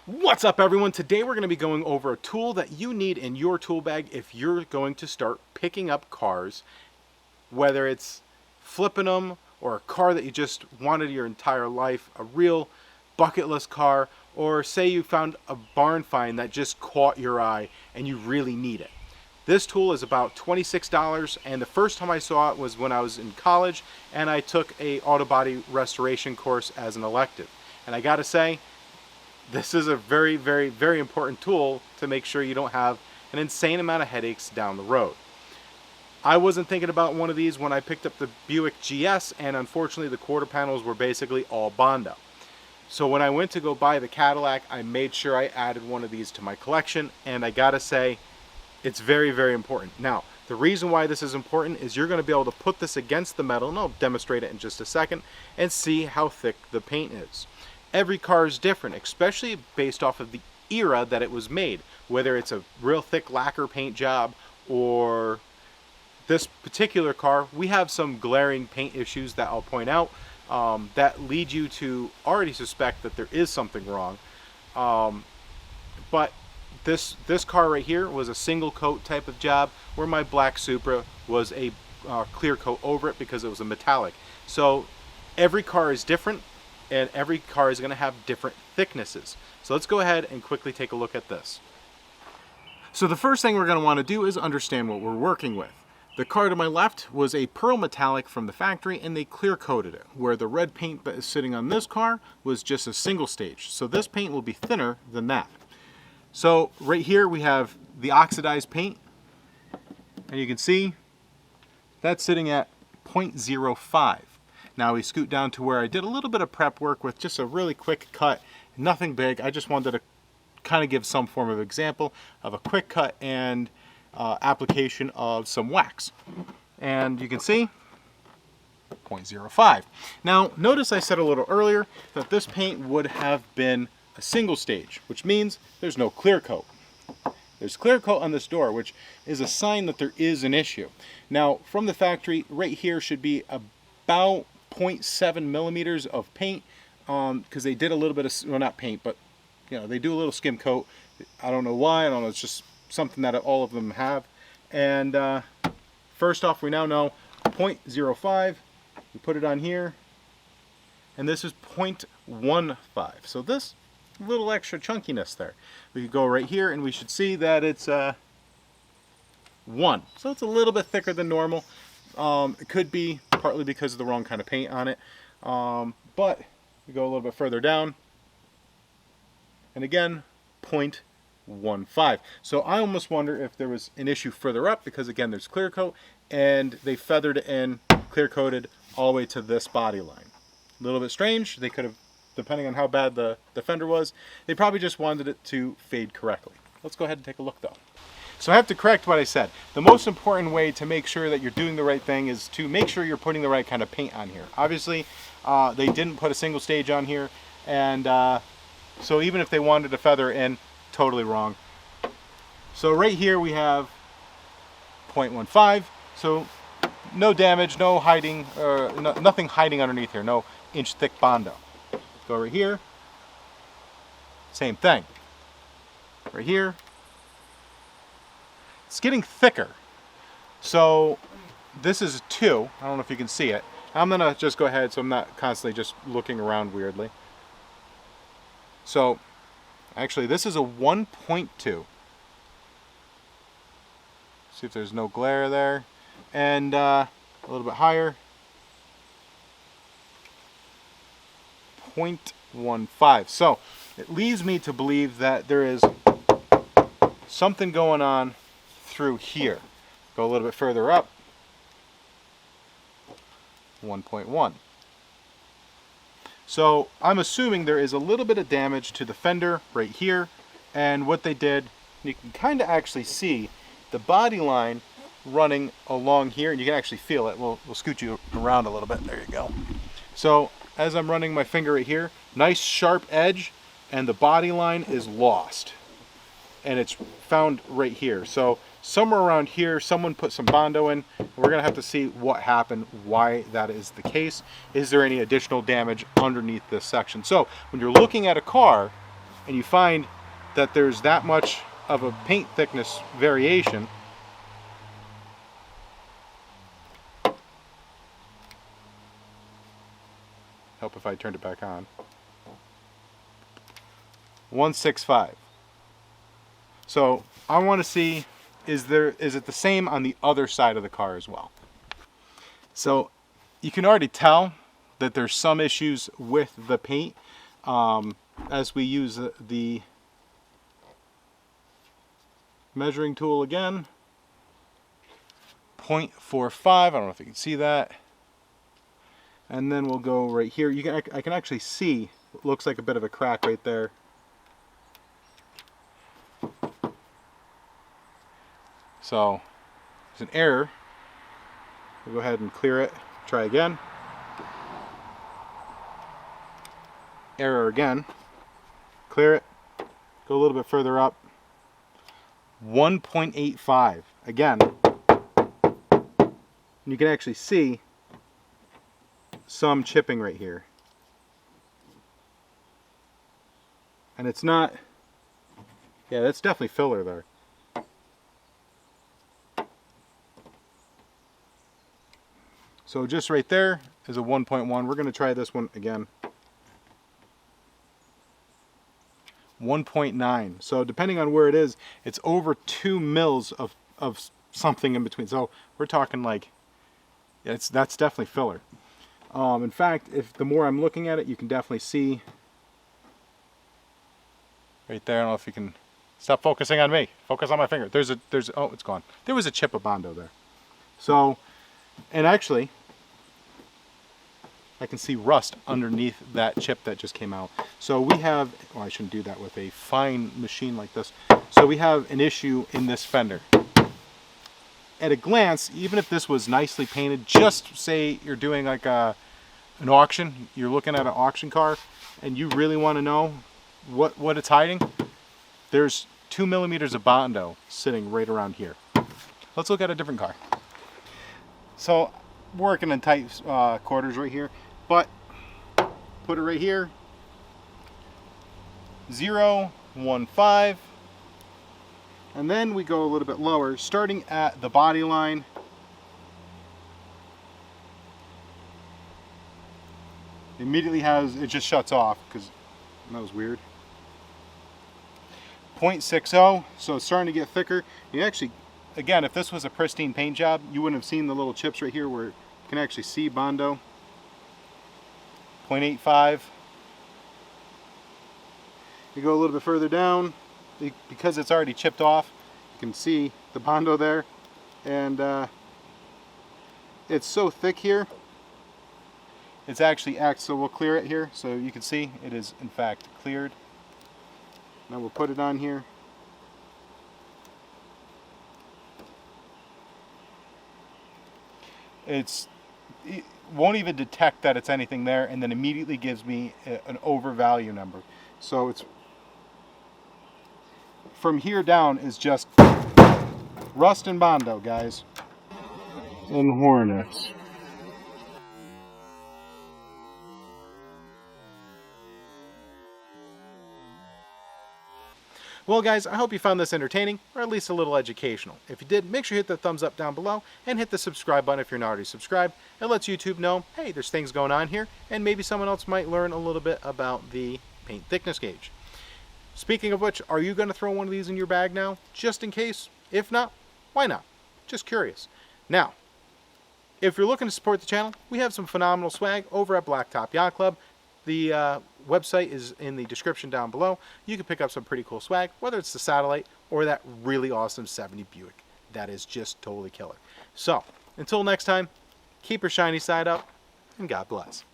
What's up, everyone? Today we're going to be going over a tool that you need in your tool bag if you're going to start picking up cars, whether it's flipping them or a car that you just wanted your entire life, a real bucket list car, or say you found a barn find that just caught your eye and you really need it. This tool is about $26, and the first time I saw it was when I was in college and I took a auto body restoration course as an elective. And I gotta say, this is a very, very, very important tool to make sure you don't have an insane amount of headaches down the road. I wasn't thinking about one of these when I picked up the Buick GS, and unfortunately the quarter panels were basically all Bondo. So when I went to go buy the Cadillac, I made sure I added one of these to my collection, and I gotta say, it's very, very important. Now, the reason why this is important is you're going to be able to put this against the metal, and I'll demonstrate it in just a second, and see how thick the paint is. Every car is different, especially based off of the era that it was made, whether it's a real thick lacquer paint job or this particular car. We have some glaring paint issues that I'll point out that lead you to already suspect that there is something wrong. But this car right here was a single coat type of job, where my black Supra was a clear coat over it because it was a metallic. So every car is different, and every car is going to have different thicknesses. So let's go ahead and quickly take a look at this. So the first thing we're going to want to do is understand what we're working with. The car to my left was a pearl metallic from the factory, and they clear coated it, where the red paint that is sitting on this car was just a single stage. So this paint will be thinner than that. So right here we have the oxidized paint, and you can see that's sitting at 0.05. Now we scoot down to where I did a little bit of prep work with just a really quick cut, nothing big. I just wanted to kind of give some form of example of a quick cut and application of some wax. And you can see 0.05. Now notice I said a little earlier that this paint would have been a single stage, which means there's no clear coat. There's clear coat on this door, which is a sign that there is an issue. Now from the factory, right here should be about 0.7 millimeters of paint, because they did a little bit of, well, not paint, but they do a little skim coat. I don't know why. I don't know. It's just something that all of them have. And first off, we now know 0.05. We put it on here, and this is 0.15. So this little extra chunkiness there. We could go right here, and we should see that it's 1. So it's a little bit thicker than normal. It could be partly because of the wrong kind of paint on it, but we go a little bit further down, and again 0.15. So I almost wonder if there was an issue further up, because again there's clear coat, and they feathered it in, clear coated all the way to this body line. A little bit strange. They could have, depending on how bad the fender was, they probably just wanted it to fade correctly. Let's go ahead and take a look though. So I have to correct what I said. The most important way to make sure that you're doing the right thing is to make sure you're putting the right kind of paint on here. Obviously, they didn't put a single stage on here, and so even if they wanted to feather in, totally wrong. So right here we have 0.15, so no damage, no hiding, nothing hiding underneath here, no inch thick Bondo. Go right here, same thing. Right here, it's getting thicker. So this is a 2. I don't know if you can see it. I'm gonna just go ahead so I'm not constantly just looking around weirdly. So actually this is a 1.2. See if there's no glare there. And a little bit higher, 0.15. So it leads me to believe that there is something going on through here. Go a little bit further up, 1.1. So I'm assuming there is a little bit of damage to the fender right here, and what they did, you can kind of actually see the body line running along here, and you can actually feel it. We'll scoot you around a little bit. There you go. So as I'm running my finger right here, nice sharp edge, and the body line is lost, and it's found right here. So somewhere around here someone put some Bondo in. We're gonna have to see what happened, why that is the case. Is there any additional damage underneath this section? So when you're looking at a car, and you find that there's that much of a paint thickness variation, help if I turned it back on, 165. So I want to see, is it the same on the other side of the car as well? So you can already tell that there's some issues with the paint as we use the measuring tool again. 0.45, I don't know if you can see that. And then we'll go right here. I can actually see, it looks like a bit of a crack right there. So there's an error. We'll go ahead and clear it. Try again. Error again. Clear it. Go a little bit further up. 1.85. Again. You can actually see some chipping right here. And it's not, yeah, that's definitely filler there. So just right there is a 1.1. We're going to try this one again. 1.9. So depending on where it is, it's over 2 mils of something in between. So we're talking like, that's definitely filler. In fact, if the more I'm looking at it, you can definitely see right there. I don't know if you can stop focusing on me. Focus on my finger. Oh, it's gone. There was a chip of Bondo there. So, and actually, I can see rust underneath that chip that just came out. So we have, well, I shouldn't do that with a fine machine like this. So we have an issue in this fender. At a glance, even if this was nicely painted, just say you're doing like an auction, you're looking at an auction car, and you really want to know what it's hiding, there's 2 millimeters of Bondo sitting right around here. Let's look at a different car. So we're working in tight quarters right here, but put it right here, 0.15, and then we go a little bit lower, starting at the body line. Immediately it just shuts off because that was weird. 0.60, so it's starting to get thicker. You actually, again, if this was a pristine paint job, you wouldn't have seen the little chips right here where you can actually see Bondo. 0.85. You go a little bit further down, because it's already chipped off, you can see the Bondo there, and it's so thick here, it's actually so we'll clear it here so you can see it is in fact cleared. Now we'll put it on here. It won't even detect that it's anything there, and then immediately gives me an overvalue number. So it's from here down is just rust and Bondo, guys. And Hornets. Well guys, I hope you found this entertaining, or at least a little educational. If you did, make sure you hit the thumbs up down below, and hit the subscribe button if you're not already subscribed. It lets YouTube know, hey, there's things going on here, and maybe someone else might learn a little bit about the paint thickness gauge. Speaking of which, are you going to throw one of these in your bag now, just in case? If not, why not? Just curious. Now, if you're looking to support the channel, we have some phenomenal swag over at Blacktop Yacht Club. The website is in the description down below. You can pick up some pretty cool swag, whether it's the Satellite or that really awesome 70 Buick. That is just totally killer. So, until next time, keep your shiny side up, and God bless.